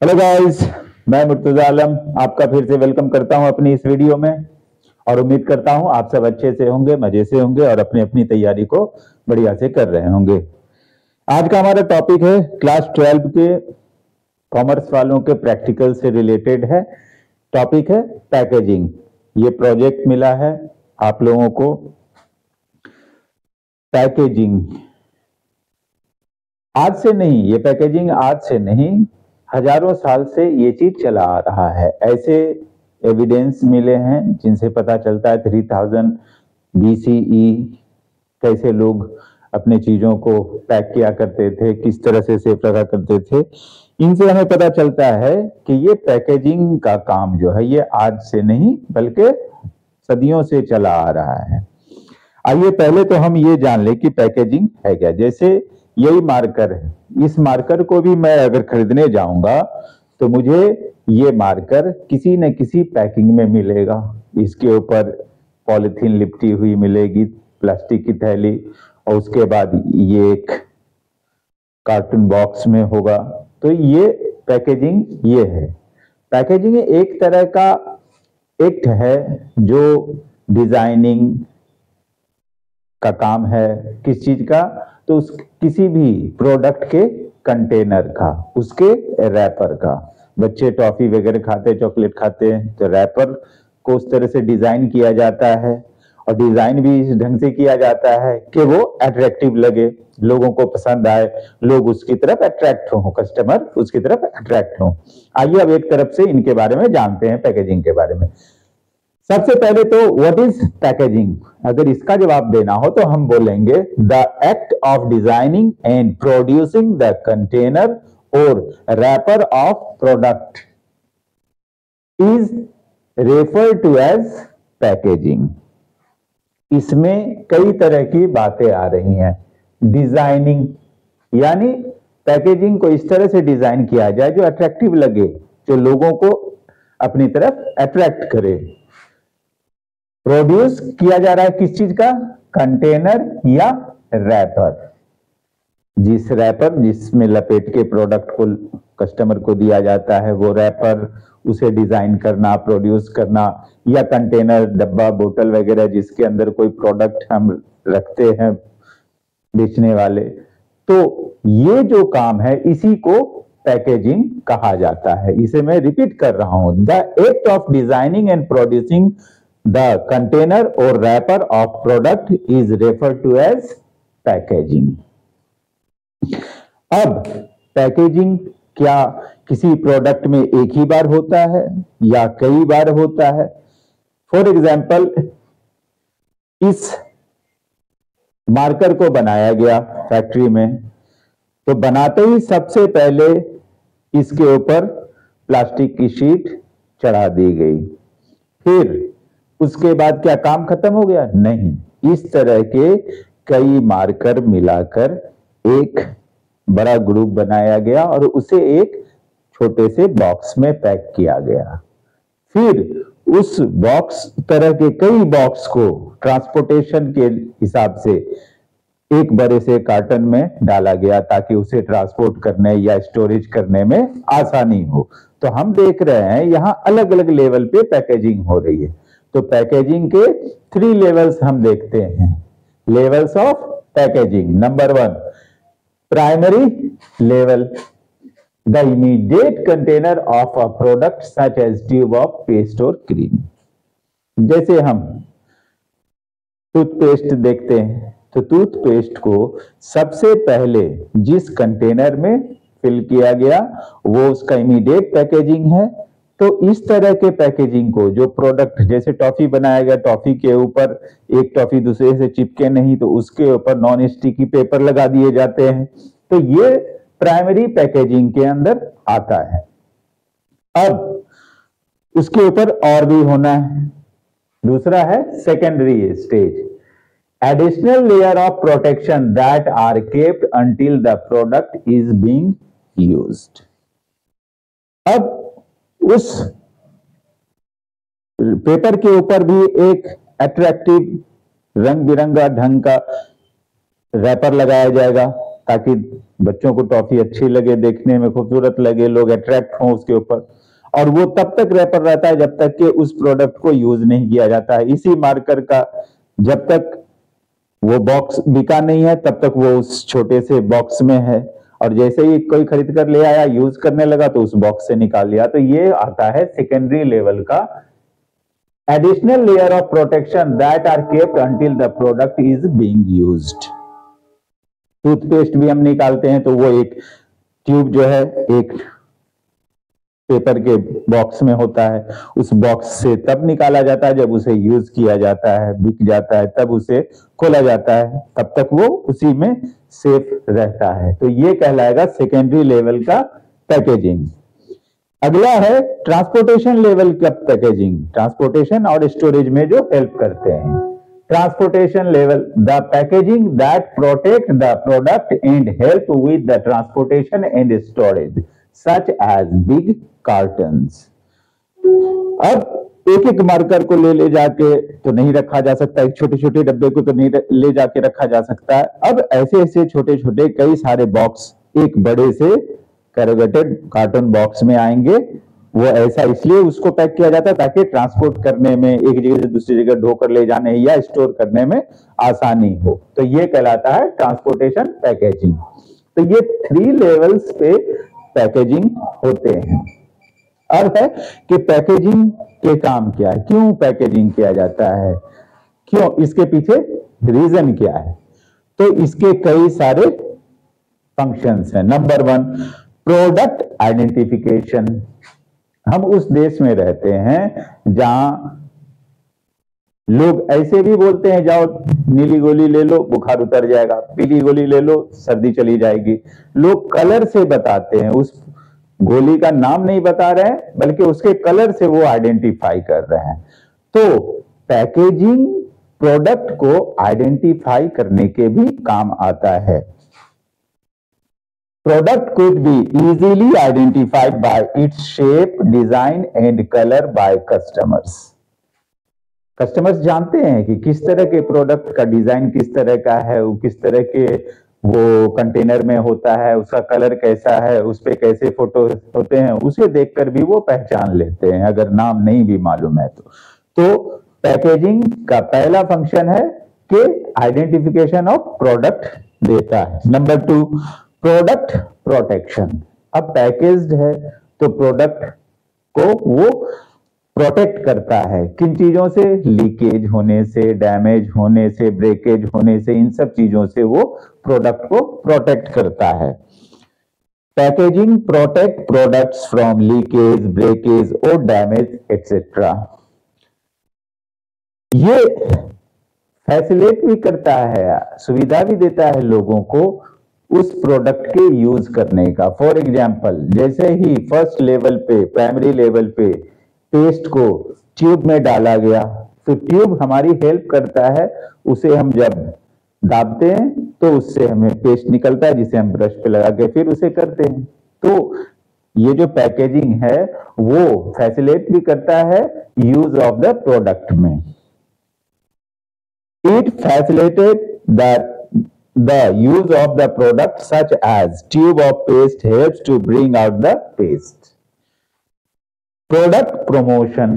Hello guys, मैं मुर्तजा आलम आपका फिर से वेलकम करता हूं अपनी इस वीडियो में। और उम्मीद करता हूं आप सब अच्छे से होंगे, मजे से होंगे और अपनी अपनी तैयारी को बढ़िया से कर रहे होंगे। आज का हमारा टॉपिक है क्लास 12 के कॉमर्स वालों के प्रैक्टिकल से रिलेटेड है। टॉपिक है पैकेजिंग। ये प्रोजेक्ट मिला है आप लोगों को। पैकेजिंग आज से नहीं, ये पैकेजिंग आज से नहीं, हजारों साल से ये चीज चला आ रहा है। ऐसे एविडेंस मिले हैं जिनसे पता चलता है 3000 BCE कैसे लोग अपने चीजों को पैक किया करते थे, किस तरह से सेफ रखा करते थे। इनसे हमें पता चलता है कि ये पैकेजिंग का काम जो है ये आज से नहीं बल्कि सदियों से चला आ रहा है। आइए पहले तो हम ये जान ले कि पैकेजिंग है क्या। जैसे यही मार्कर है, इस मार्कर को भी मैं अगर खरीदने जाऊंगा तो मुझे ये मार्कर किसी न किसी पैकिंग में मिलेगा। इसके ऊपर पॉलिथीन लिपटी हुई मिलेगी, प्लास्टिक की थैली, और उसके बाद ये एक कार्टून बॉक्स में होगा। तो ये पैकेजिंग ये है। पैकेजिंग एक तरह का एक्ट है जो डिजाइनिंग का काम है। किस चीज का? तो उस किसी भी प्रोडक्ट के कंटेनर का, उसके रैपर का। बच्चे टॉफी वगैरह खाते, चॉकलेट खाते हैं, तो रैपर को उस तरह से डिजाइन किया जाता है। और डिजाइन भी इस ढंग से किया जाता है कि वो अट्रैक्टिव लगे, लोगों को पसंद आए, लोग उसकी तरफ अट्रैक्ट हो, कस्टमर उसकी तरफ अट्रैक्ट हो। आइए अब एक तरफ से इनके बारे में जानते हैं, पैकेजिंग के बारे में। सबसे पहले तो व्हाट इज पैकेजिंग? अगर इसका जवाब देना हो तो हम बोलेंगे the act of designing and producing the container और wrapper of product is refer to as packaging. इसमें कई तरह की बातें आ रही हैं। डिजाइनिंग यानी पैकेजिंग को इस तरह से डिजाइन किया जाए जो अट्रैक्टिव लगे, जो लोगों को अपनी तरफ अट्रैक्ट करे। प्रोड्यूस किया जा रहा है किस चीज का? कंटेनर या रैपर। जिस रैपर जिसमें लपेट के प्रोडक्ट को कस्टमर को दिया जाता है वो रैपर, उसे डिजाइन करना, प्रोड्यूस करना, या कंटेनर, डब्बा, बोतल वगैरह जिसके अंदर कोई प्रोडक्ट हम रखते हैं बेचने वाले। तो ये जो काम है इसी को पैकेजिंग कहा जाता है। इसे मैं रिपीट कर रहा हूं, the act of designing and producing the container or wrapper of product is referred to as packaging। अब पैकेजिंग क्या किसी प्रोडक्ट में एक ही बार होता है या कई बार होता है? फॉर एग्जाम्पल, इस मार्कर को बनाया गया फैक्ट्री में, तो बनाते ही सबसे पहले इसके ऊपर प्लास्टिक की शीट चढ़ा दी गई। फिर उसके बाद क्या काम खत्म हो गया? नहीं। इस तरह के कई मार्कर मिलाकर एक बड़ा ग्रुप बनाया गया और उसे एक छोटे से बॉक्स में पैक किया गया। फिर उस बॉक्स, तरह के कई बॉक्स को ट्रांसपोर्टेशन के हिसाब से एक बड़े से कार्टन में डाला गया ताकि उसे ट्रांसपोर्ट करने या स्टोरेज करने में आसानी हो। तो हम देख रहे हैं यहां अलग अलग लेवल पे पैकेजिंग हो रही है। तो पैकेजिंग के 3 लेवल्स हम देखते हैं। Levels of packaging. Number 1, primary level, the immediate container of a product such as tube of paste और क्रीम। जैसे हम टूथपेस्ट देखते हैं तो टूथपेस्ट को सबसे पहले जिस कंटेनर में फिल किया गया वो उसका इमीडिएट पैकेजिंग है। तो इस तरह के पैकेजिंग को, जो प्रोडक्ट, जैसे टॉफी बनाया गया, टॉफी के ऊपर एक टॉफी दूसरे से चिपके नहीं तो उसके ऊपर नॉन स्टिकी पेपर लगा दिए जाते हैं। तो ये प्राइमरी पैकेजिंग के अंदर आता है। अब उसके ऊपर और भी होना है। दूसरा है secondary stage, additional layer of protection that are kept until the product is being used. अब उस पेपर के ऊपर भी एक अट्रैक्टिव रंग बिरंगा ढंग का रैपर लगाया जाएगा ताकि बच्चों को टॉफी अच्छी लगे, देखने में खूबसूरत लगे, लोग अट्रैक्ट हों उसके ऊपर, और वो तब तक रैपर रहता है जब तक कि उस प्रोडक्ट को यूज नहीं किया जाता है। इसी मार्कर का जब तक वो बॉक्स बिका नहीं है तब तक वो उस छोटे से बॉक्स में है, और जैसे ही कोई खरीद कर ले आया, यूज करने लगा, तो उस बॉक्स से निकाल लिया। तो ये आता है सेकेंडरी लेवल का additional layer of protection that are kept until the product is being used। Toothpaste भी हम निकालते हैं तो वो एक ट्यूब जो है एक पेपर के बॉक्स में होता है, उस बॉक्स से तब निकाला जाता है जब उसे यूज किया जाता है, बिक जाता है, तब उसे खोला जाता है, तब तक वो उसी में सेफ रहता है। तो ये कहलाएगा सेकेंडरी लेवल का पैकेजिंग। अगला है ट्रांसपोर्टेशन लेवल का पैकेजिंग, ट्रांसपोर्टेशन और स्टोरेज में जो हेल्प करते हैं। Transportation level, the packaging that protect the product and help with the transportation and storage such as big cartons. अब एक एक मार्कर को ले जाके तो नहीं रखा जा सकता, एक छोटे छोटे डब्बे को तो नहीं ले जाके रखा जा सकता है। अब ऐसे ऐसे छोटे छोटे कई सारे बॉक्स एक बड़े से कैरोगेटेड कार्टन बॉक्स में आएंगे। वो ऐसा इसलिए उसको पैक किया जाता है ताकि ट्रांसपोर्ट करने में, एक जगह से दूसरी जगह ढोकर ले जाने या स्टोर करने में आसानी हो। तो ये कहलाता है ट्रांसपोर्टेशन पैकेजिंग। तो ये 3 लेवल्स पे पैकेजिंग होते हैं। अब है कि पैकेजिंग के काम क्या है, क्यों पैकेजिंग किया जाता है, क्यों, इसके पीछे रीजन क्या है। तो इसके कई सारे फंक्शंस हैं। Number 1, product identification. हम उस देश में रहते हैं जहां लोग ऐसे भी बोलते हैं, जाओ नीली गोली ले लो बुखार उतर जाएगा, पीली गोली ले लो सर्दी चली जाएगी। लोग कलर से बताते हैं, उस गोली का नाम नहीं बता रहे हैं बल्कि उसके कलर से वो आइडेंटिफाई कर रहे हैं। तो पैकेजिंग प्रोडक्ट को आइडेंटिफाई करने के भी काम आता है। Product could be easily identified by its shape, design and color by customers। Customers जानते हैं कि किस तरह के प्रोडक्ट का डिजाइन किस तरह का है, वो किस तरह के वो कंटेनर में होता है, उसका कलर कैसा है, उस पे कैसे फोटो होते हैं, उसे देखकर भी वो पहचान लेते हैं अगर नाम नहीं भी मालूम है तो पैकेजिंग का पहला फंक्शन है कि आइडेंटिफिकेशन ऑफ प्रोडक्ट देता है। Number 2, product protection. अब पैकेज्ड है तो प्रोडक्ट को वो प्रोटेक्ट करता है, किन चीजों से, लीकेज होने से, डैमेज होने से, ब्रेकेज होने से, इन सब चीजों से वो प्रोडक्ट को प्रोटेक्ट करता है। Packaging protect products from leakage, breakage और डैमेज एटसेट्रा। ये फैसिलिटेट भी करता है, सुविधा भी देता है लोगों को उस प्रोडक्ट के यूज करने का। फॉर एग्जाम्पल, जैसे ही फर्स्ट लेवल पे, प्राइमरी लेवल पे पेस्ट को ट्यूब में डाला गया, तो ट्यूब हमारी हेल्प करता है, उसे हम जब दाबते हैं तो उससे हमें पेस्ट निकलता है जिसे हम ब्रश पे लगा के फिर उसे करते हैं। तो ये जो पैकेजिंग है वो फैसिलिटेट भी करता है यूज ऑफ द प्रोडक्ट में। It facilitate the use of the product such as tube of paste helps to bring out the paste। Product promotion,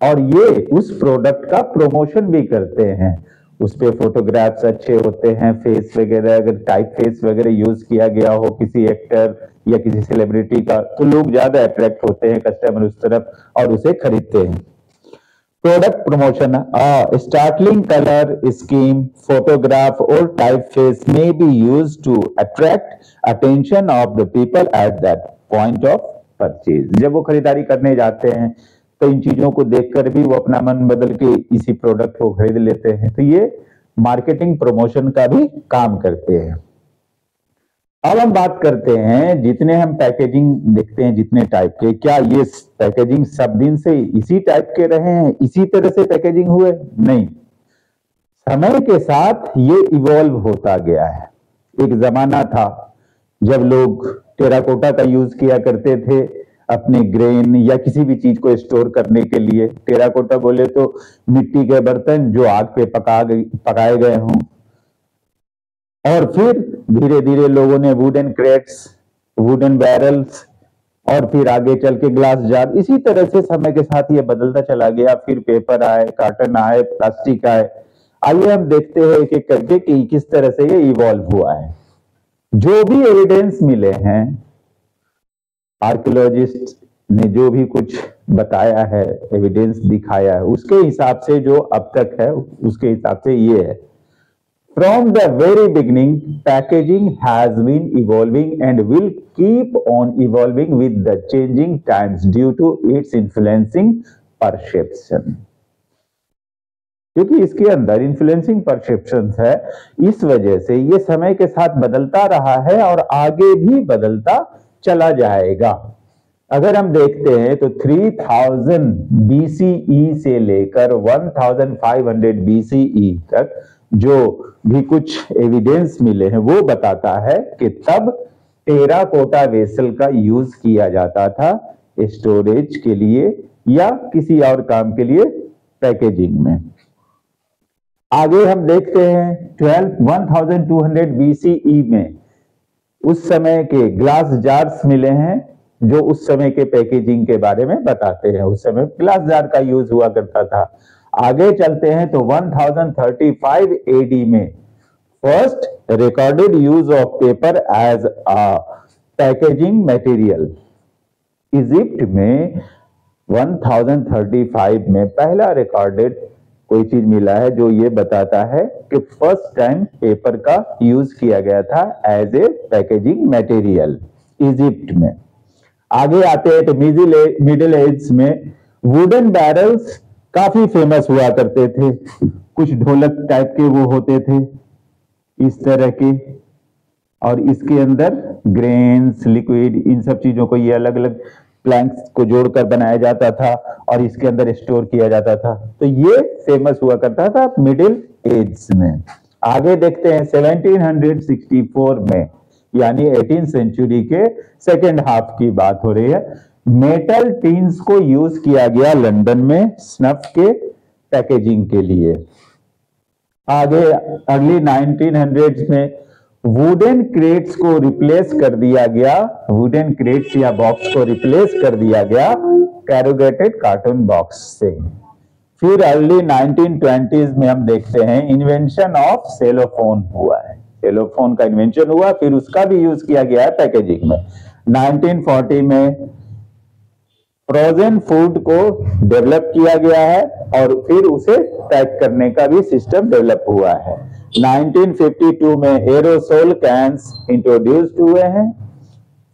और ये उस प्रोडक्ट का प्रमोशन भी करते हैं, उस पे फोटोग्राफ्स अच्छे होते हैं, फेस वगैरह अगर टाइप फेस वगैरह यूज किया गया हो किसी एक्टर या किसी सेलिब्रिटी का तो लोग ज्यादा अट्रैक्ट होते हैं, कस्टमर उस तरफ और उसे खरीदते हैं। Product promotion, startling colour scheme, photograph और typeface may be used to attract attention of the people at that point of purchase। जब वो खरीदारी करने जाते हैं तो इन चीजों को देखकर भी वो अपना मन बदल के इसी प्रोडक्ट को खरीद लेते हैं। तो ये मार्केटिंग प्रमोशन का भी काम करते हैं। अब हम बात करते हैं, जितने हम पैकेजिंग देखते हैं जितने टाइप के, क्या ये पैकेजिंग सब दिन से इसी टाइप के रहे हैं, इसी तरह से पैकेजिंग हुए? नहीं, समय के साथ ये इवॉल्व होता गया है। एक जमाना था जब लोग टेराकोटा का यूज किया करते थे अपने ग्रेन या किसी भी चीज को स्टोर करने के लिए। टेराकोटा बोले तो मिट्टी के बर्तन जो आग पे पकाए गए हों। और फिर धीरे धीरे लोगों ने वुडन क्रेट्स, वुडन बैरल्स, और फिर आगे चल के ग्लास जार, इसी तरह से समय के साथ ये बदलता चला गया। फिर पेपर आए, कार्टन आए, प्लास्टिक आए। आइए हम देखते हैं एक एक करके कि किस तरह से ये इवॉल्व हुआ है। जो भी एविडेंस मिले हैं, आर्कियोलॉजिस्ट ने जो भी कुछ बताया है, एविडेंस दिखाया है, उसके हिसाब से जो अब तक है उसके हिसाब से ये है। From the very beginning, packaging has been evolving and will keep on evolving with the changing times due to its influencing perception. क्योंकि इसके अंदर इन्फ्लुएंसिंग परसेप्शंस है, इस वजह से ये समय के साथ बदलता रहा है और आगे भी बदलता चला जाएगा। अगर हम देखते हैं तो 3000 BCE से लेकर 1500 BCE तक जो भी कुछ एविडेंस मिले हैं वो बताता है कि तब टेराकोटा वेसल का यूज किया जाता था स्टोरेज के लिए या किसी और काम के लिए, पैकेजिंग में। आगे हम देखते हैं 1200 BCE में उस समय के ग्लास जार्स मिले हैं जो उस समय के पैकेजिंग के बारे में बताते हैं। उस समय ग्लास जार का यूज हुआ करता था। आगे चलते हैं तो 1035 AD में first recorded use of paper as a packaging material. Egypt में 1035 में पहला रिकॉर्डेड कोई चीज मिला है जो ये बताता है कि फर्स्ट टाइम पेपर का यूज किया गया था as a packaging material Egypt में। आगे आते हैं तो मिडिल एज में वुडन बैरल्स काफी फेमस हुआ करते थे। कुछ ढोलक टाइप के वो होते थे इस तरह के, और इसके अंदर ग्रेन्स, लिक्विड, इन सब चीजों को ये अलग अलग प्लैंक्स को जोड़कर बनाया जाता था और इसके अंदर स्टोर किया जाता था। तो ये फेमस हुआ करता था मिडिल एज में। आगे देखते हैं 1764 में, यानी 18th सेंचुरी के सेकेंड हाफ की बात हो रही है, मेटल टीन्स को यूज किया गया लंदन में स्नफ के पैकेजिंग के लिए। आगे अर्ली 1900s में वुडन क्रेट्स को रिप्लेस कर दिया गया, वुडन क्रेट्स या बॉक्स को रिप्लेस कर दिया गया कैरोगेटेड कार्टून बॉक्स से। फिर अर्ली 1920s में हम देखते हैं इन्वेंशन ऑफ सेलोफोन हुआ है, सेलोफोन का इन्वेंशन हुआ, फिर उसका भी यूज किया गया है पैकेजिंग में। 1940 में फ्रोजन फूड को डेवलप किया गया है और फिर उसे पैक करने का भी सिस्टम डेवलप हुआ है। 1952 में एरोसोल कैंस इंट्रोड्यूस्ड हुए हैं।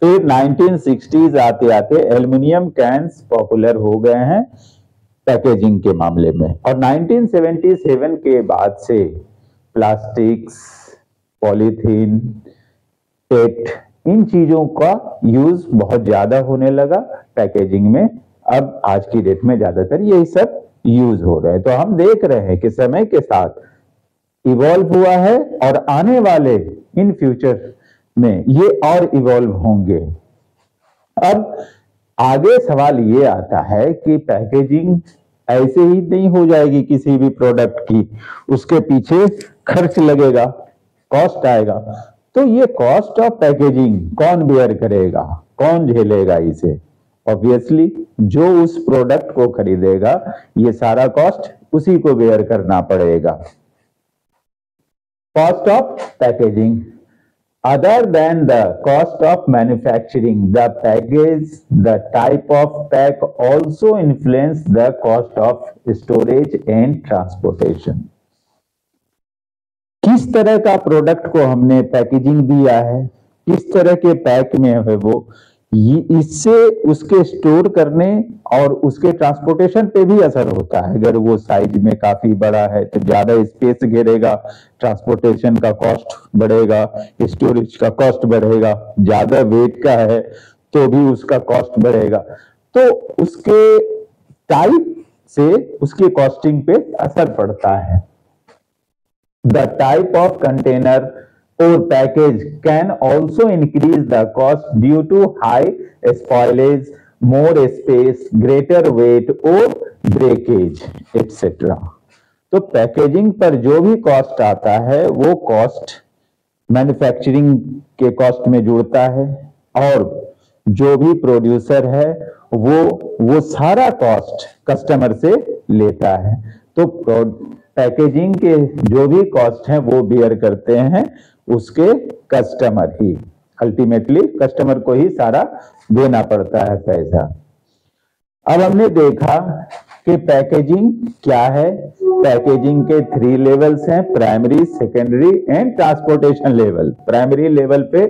फिर 1960s आते आते एल्युमिनियम कैंस पॉपुलर हो गए हैं पैकेजिंग के मामले में, और 1977 के बाद से प्लास्टिक्स, पॉलीथीन, पेट, इन चीजों का यूज बहुत ज्यादा होने लगा पैकेजिंग में। अब आज की डेट में ज्यादातर यही सब यूज हो रहे हैं। तो हम देख रहे हैं कि समय के साथ इवॉल्व हुआ है और आने वाले इन फ्यूचर में ये और इवॉल्व होंगे। अब आगे सवाल ये आता है कि पैकेजिंग ऐसे ही नहीं हो जाएगी किसी भी प्रोडक्ट की, उसके पीछे खर्च लगेगा, कॉस्ट आएगा। तो ये कॉस्ट ऑफ पैकेजिंग कौन बेयर करेगा, कौन झेलेगा इसे? ऑब्वियसली जो उस प्रोडक्ट को खरीदेगा ये सारा कॉस्ट उसी को बेयर करना पड़ेगा। Cost of packaging, other than the cost of manufacturing the package, the type of pack also influence the cost of storage and transportation. किस तरह का प्रोडक्ट को हमने पैकेजिंग दिया है, किस तरह के पैक में है वो, इससे उसके स्टोर करने और उसके ट्रांसपोर्टेशन पे भी असर होता है। अगर वो साइज में काफी बड़ा है तो ज्यादा स्पेस घेरेगा, ट्रांसपोर्टेशन का कॉस्ट बढ़ेगा, स्टोरेज का कॉस्ट बढ़ेगा। ज्यादा वेट का है तो भी उसका कॉस्ट बढ़ेगा। तो उसके टाइप से उसकी कॉस्टिंग पे असर पड़ता है। The type of container or package can also increase the cost due to high spoilage, more space, greater weight or breakage, etc. तो पैकेजिंग पर जो भी कॉस्ट आता है वो कॉस्ट मैन्युफैक्चरिंग के कॉस्ट में जुड़ता है, और जो भी प्रोड्यूसर है वो सारा कॉस्ट कस्टमर से लेता है। तो पैकेजिंग के जो भी कॉस्ट हैं वो बियर करते हैं उसके कस्टमर ही, अल्टीमेटली कस्टमर को ही सारा देना पड़ता है पैसा। अब हमने देखा कि पैकेजिंग क्या है। पैकेजिंग के 3 लेवल्स हैं, primary, secondary and transportation level. Primary level पे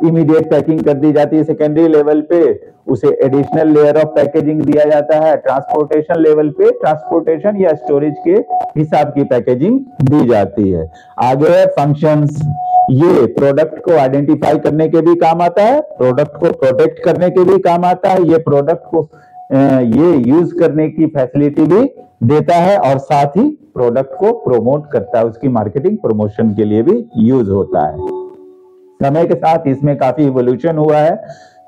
इमीडिएट पैकिंग कर दी जाती है, सेकेंडरी लेवल पे उसे एडिशनल लेयर ऑफ पैकेजिंग दिया जाता है, ट्रांसपोर्टेशन लेवल पे ट्रांसपोर्टेशन या स्टोरेज के हिसाब की पैकेजिंग दी जाती है। आगे है फंक्शंस। ये प्रोडक्ट को आइडेंटिफाई करने के भी काम आता है, प्रोडक्ट को प्रोटेक्ट करने के भी काम आता है, ये प्रोडक्ट को ये यूज करने की फैसिलिटी भी देता है, और साथ ही प्रोडक्ट को प्रमोट करता है, उसकी मार्केटिंग प्रमोशन के लिए भी यूज होता है। समय के साथ इसमें काफी इवोल्यूशन हुआ है।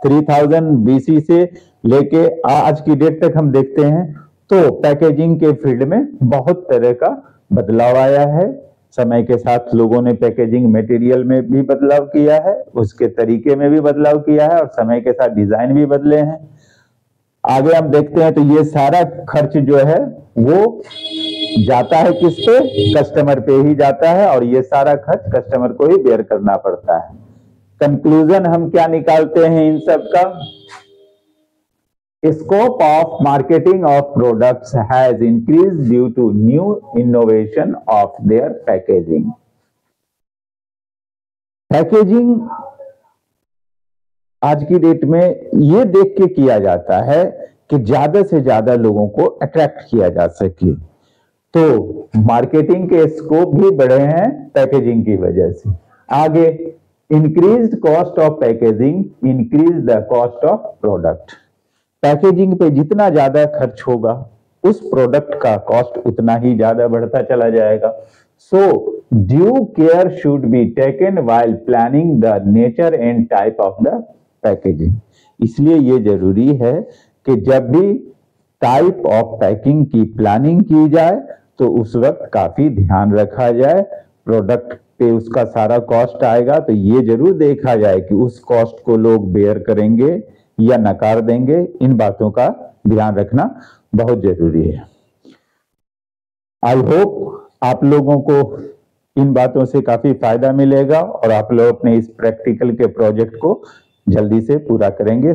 3000 BC से लेके आज की डेट तक हम देखते हैं तो पैकेजिंग के फील्ड में बहुत तरह का बदलाव आया है। समय के साथ लोगों ने पैकेजिंग मटेरियल में भी बदलाव किया है, उसके तरीके में भी बदलाव किया है, और समय के साथ डिजाइन भी बदले हैं। आगे हम देखते हैं तो ये सारा खर्च जो है वो जाता है किस पे? कस्टमर पे ही जाता है, और ये सारा खर्च कस्टमर को ही बेयर करना पड़ता है। कंक्लूजन हम क्या निकालते हैं इन सब का? Scope of marketing of products has increased due to new innovation of their packaging. Packaging आज की डेट में ये देख के किया जाता है कि ज्यादा से ज्यादा लोगों को अट्रैक्ट किया जा सके, तो मार्केटिंग के स्कोप भी बढ़े हैं पैकेजिंग की वजह से। आगे increased cost of packaging increase the cost of product. Packaging पे जितना ज्यादा खर्च होगा उस प्रोडक्ट का कॉस्ट उतना ही ज्यादा बढ़ता चला जाएगा। So due care should be taken while planning the nature and type of the packaging. इसलिए ये जरूरी है कि जब भी टाइप ऑफ पैकिंग की प्लानिंग की जाए तो उस वक्त काफी ध्यान रखा जाए। प्रोडक्ट पे उसका सारा कॉस्ट आएगा तो ये जरूर देखा जाए कि उस कॉस्ट को लोग बेयर करेंगे या नकार देंगे। इन बातों का ध्यान रखना बहुत जरूरी है। आई होप आप लोगों को इन बातों से काफी फायदा मिलेगा और आप लोग अपने इस प्रैक्टिकल के प्रोजेक्ट को जल्दी से पूरा करेंगे।